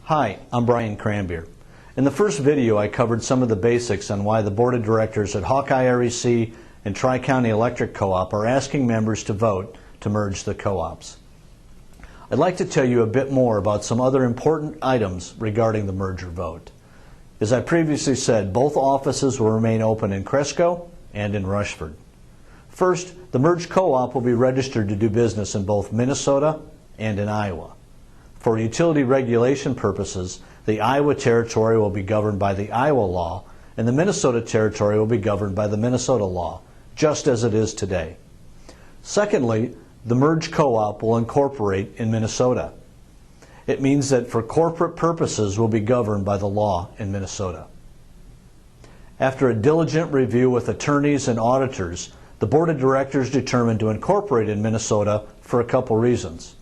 Hi, I'm Brian Krambeer. In the first video I covered some of the basics on why the Board of Directors at Hawkeye REC and Tri-County Electric Co-op are asking members to vote to merge the co-ops. I'd like to tell you a bit more about some other important items regarding the merger vote. As I previously said, both offices will remain open in Cresco and in Rushford. First, the merged co-op will be registered to do business in both Minnesota and in Iowa. For utility regulation purposes, the Iowa territory will be governed by the Iowa law, and the Minnesota territory will be governed by the Minnesota law, just as it is today. Secondly, the merged co-op will incorporate in Minnesota. It means that for corporate purposes will be governed by the law in Minnesota. After a diligent review with attorneys and auditors, the Board of Directors determined to incorporate in Minnesota for a couple reasons.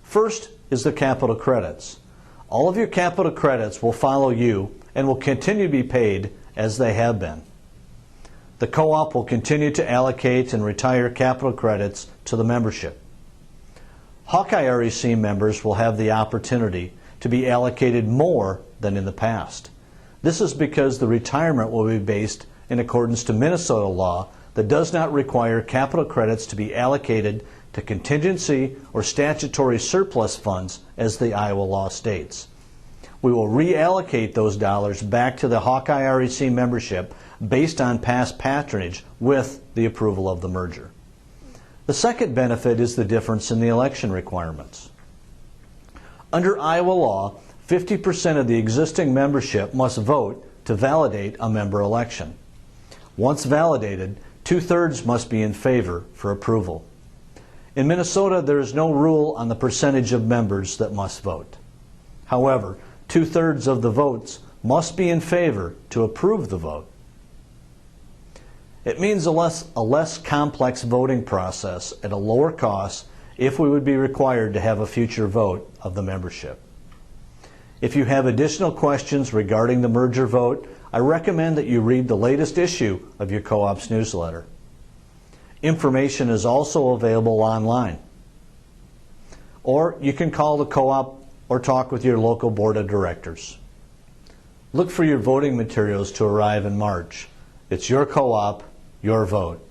First is the capital credits. All of your capital credits will follow you and will continue to be paid as they have been. The co-op will continue to allocate and retire capital credits to the membership. Hawkeye REC members will have the opportunity to be allocated more than in the past. This is because the retirement will be based in accordance to Minnesota law that does not require capital credits to be allocated to contingency or statutory surplus funds as the Iowa law states. We will reallocate those dollars back to the Hawkeye REC membership based on past patronage with the approval of the merger. The second benefit is the difference in the election requirements. Under Iowa law, 50% of the existing membership must vote to validate a member election. Once validated, 2/3 must be in favor for approval. In Minnesota, there is no rule on the percentage of members that must vote. However, 2/3 of the votes must be in favor to approve the vote. It means a less complex voting process at a lower cost if we would be required to have a future vote of the membership. If you have additional questions regarding the merger vote, I recommend that you read the latest issue of your co-op's newsletter. Information is also available online. Or you can call the co-op or talk with your local board of directors. Look for your voting materials to arrive in March. It's your co-op, your vote.